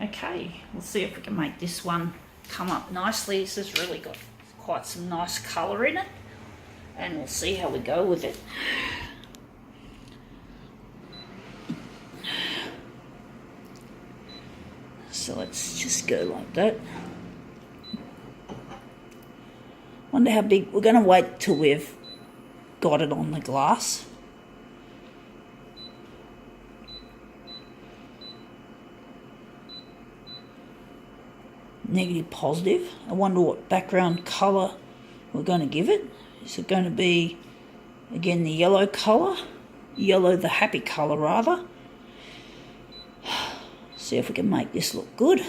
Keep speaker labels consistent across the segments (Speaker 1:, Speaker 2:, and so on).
Speaker 1: Okay, we'll see if we can make this one come up nicely. This has really got quite some nice colour in it, and we'll see how we go with it. So let's just go like that. Wonder how big. We're going to wait till we've got it on the glass. Negative, positive. I wonder what background colour we're going to give it. Is it going to be, again, the yellow colour? Yellow, the happy colour, rather. See if we can make this look good.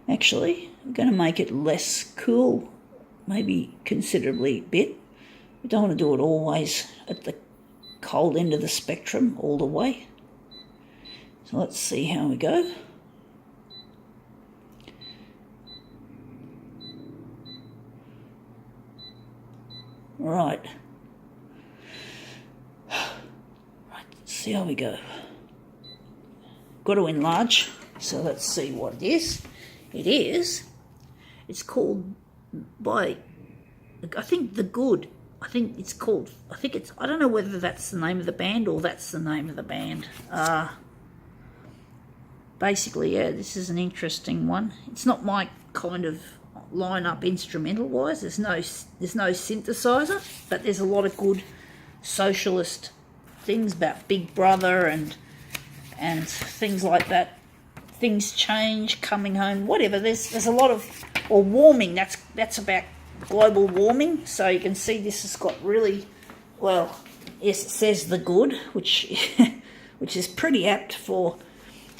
Speaker 1: Actually, I'm going to make it less cool, maybe considerably a bit. We don't want to do it always at the cold end of the spectrum all the way. So let's see how we go. Right. Let's see how we go. Got to enlarge, so let's see what it is. It's called by, I think, The Good. I think it's, I don't know whether that's the name of the band or that's the name of the band. Basically, yeah, this is an interesting one. It's not my kind of line-up instrumental-wise. There's no synthesizer, but there's a lot of good socialist things about Big Brother and things like that. Things change, coming home, whatever. There's a lot of, or warming. That's about global warming. So you can see this has got really, well, yes, it says The Good, which is pretty apt for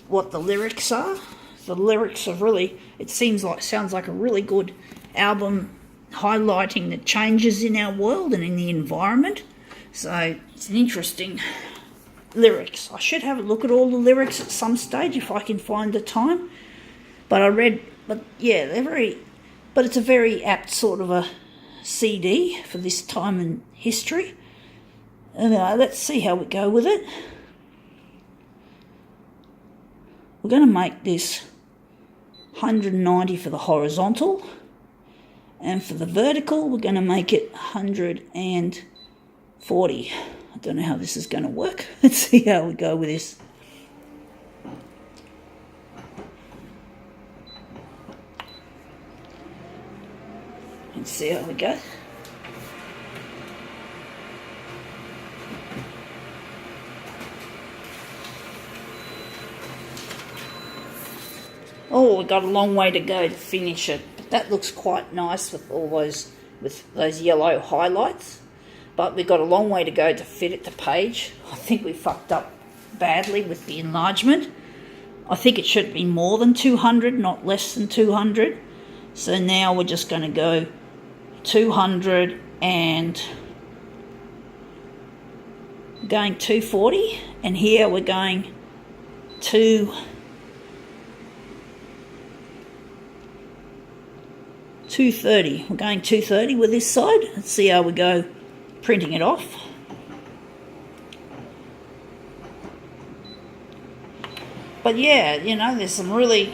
Speaker 1: what the lyrics are. The lyrics are really, sounds like a really good album highlighting the changes in our world and in the environment. So it's an interesting lyrics. I should have a look at all the lyrics at some stage if I can find the time. But yeah, but it's a very apt sort of a CD for this time in history. Anyway, let's see how we go with it. We're going to make this 190 for the horizontal, and for the vertical we're going to make it 140. I don't know how this is going to work. Let's see how we go with this. Let's see how we go. Oh, we've got a long way to go to finish it. But that looks quite nice with all those yellow highlights. But we've got a long way to go to fit it to page. I think we fucked up badly with the enlargement. I think it should be more than 200, not less than 200. So now we're just going to go 200 and going 240. And here we're going 230. We're going 230 with this side. Let's see how we go printing it off. But yeah, you know, there's some really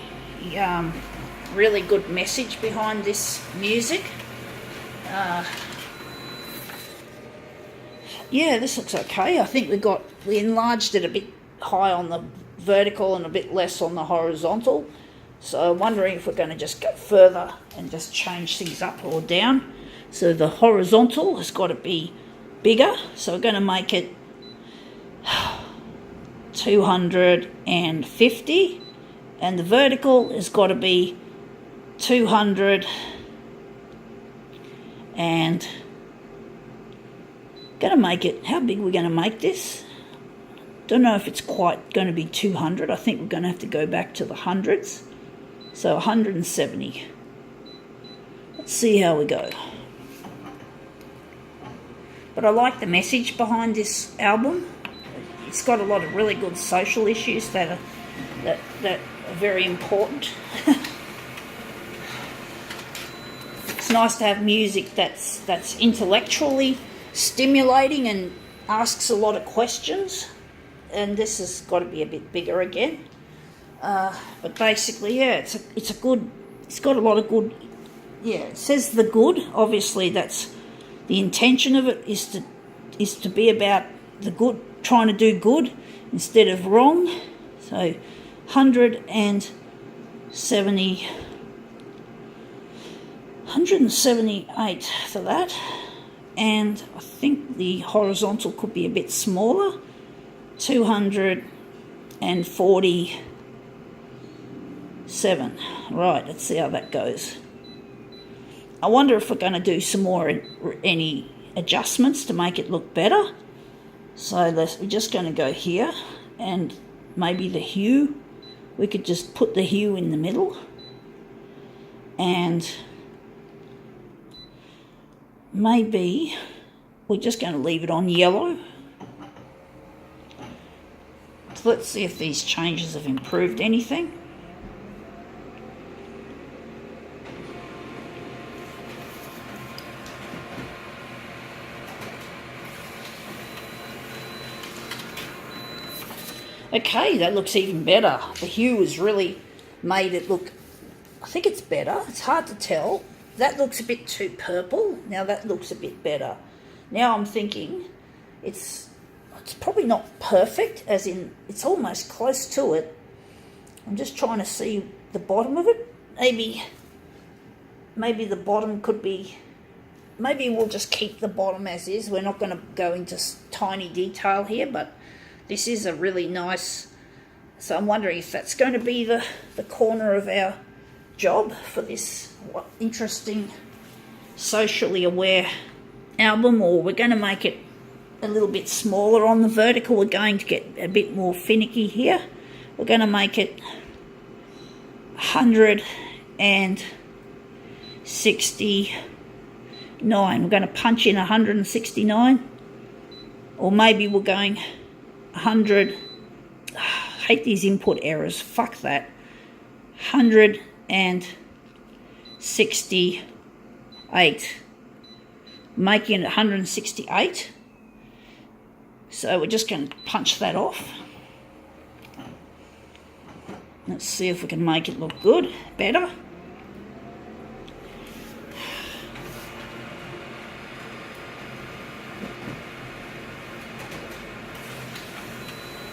Speaker 1: good message behind this music. Yeah, this looks okay. I think we enlarged it a bit high on the vertical and a bit less on the horizontal. So I'm wondering if we're going to just go further and just change things up or down. So the horizontal has got to be bigger. So we're going to make it 250. And the vertical has got to be 200. And going to make it, how big are we going to make this? Don't know if it's quite going to be 200. I think we're going to have to go back to the hundreds. So 170. Let's see how we go. But I like the message behind this album. It's got a lot of really good social issues that are very important. It's nice to have music that's intellectually stimulating and asks a lot of questions, and this has got to be a bit bigger again. But basically, yeah, it's got a lot of good. Yeah, it says the good. Obviously, that's the intention of it is to be about the good, trying to do good instead of wrong. So 178 for that, and I think the horizontal could be a bit smaller, 247. Right, let's see how that goes. I wonder if we're going to do some more any adjustments to make it look better. So we're just going to go here, and maybe the hue, we could just put the hue in the middle, and maybe we're just going to leave it on yellow. So let's see if these changes have improved anything. Okay, that looks even better. The hue has really made it look, I think it's better. It's hard to tell. That looks a bit too purple. Now that looks a bit better. Now I'm thinking it's probably not perfect, as in it's almost close to it. I'm just trying to see the bottom of it. Maybe the bottom could be, maybe we'll just keep the bottom as is. We're not going to go into tiny detail here, but this is a really nice, so I'm wondering if that's going to be the corner of our job for this interesting, socially aware album, or we're going to make it a little bit smaller on the vertical. We're going to get a bit more finicky here. We're going to make it 169. We're going to punch in 169, or maybe we're going 100. I hate these input errors. Fuck that. 168. Making it 168. So we're just going to punch that off. Let's see if we can make it look good, better.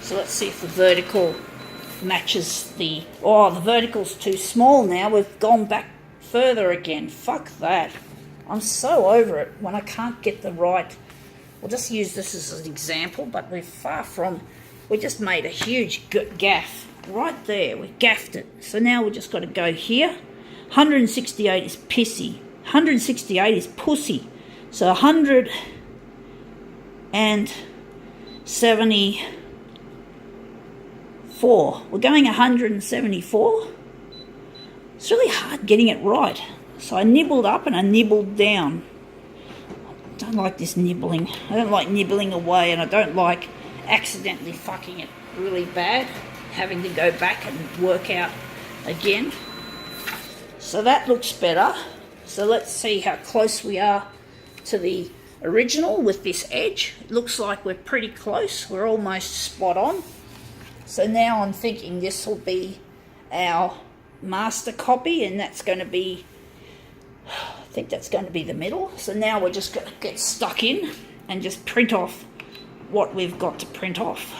Speaker 1: So let's see if the vertical matches the vertical's too small now. We've gone back further again. Fuck that. I'm so over it when I can't get the right. We'll just use this as an example, but we're far from, we just made a huge gaff right there. We gaffed it. So now we just got to go here. 168 is pissy. 168 is pussy. So 174. We're going 174. It's really hard getting it right. So I nibbled up and I nibbled down. I don't like this nibbling. I don't like nibbling away, and I don't like accidentally fucking it really bad, having to go back and work out again. So that looks better. So let's see how close we are to the original with this edge. It looks like we're pretty close. We're almost spot on. So now I'm thinking this will be our master copy, and that's going to be, I think that's going to be the middle. So now we're just going to get stuck in and just print off what we've got to print off.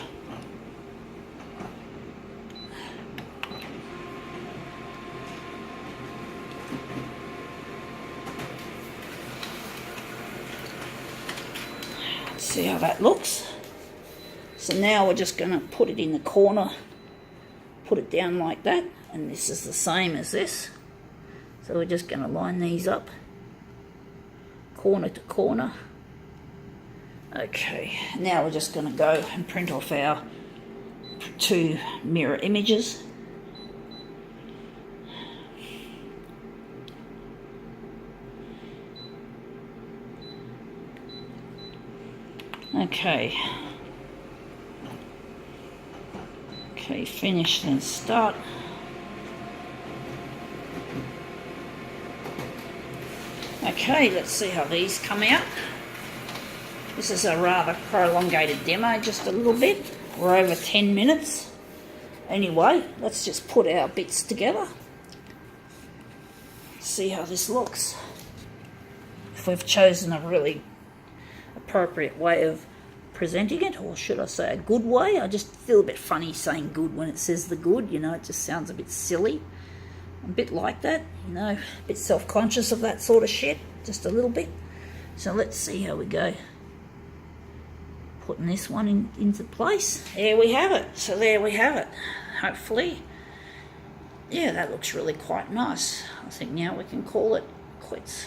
Speaker 1: Let's see how that looks. So now we're just going to put it in the corner, put it down like that, and this is the same as this. So we're just going to line these up, corner to corner. Okay, now we're just going to go and print off our two mirror images. Okay. Okay, finish then start. Okay, let's see how these come out. This is a rather prolongated demo, just a little bit. We're over 10 minutes. Anyway, let's just put our bits together. See how this looks. If we've chosen a really appropriate way of presenting it, or should I say a good way. I just feel a bit funny saying good when it says the good, you know, it just sounds a bit silly. I'm a bit like that, you know, a bit self-conscious of that sort of shit, just a little bit. So let's see how we go. Putting this one into place. There we have it. So there we have it. Hopefully, yeah, that looks really quite nice. I think now we can call it quits.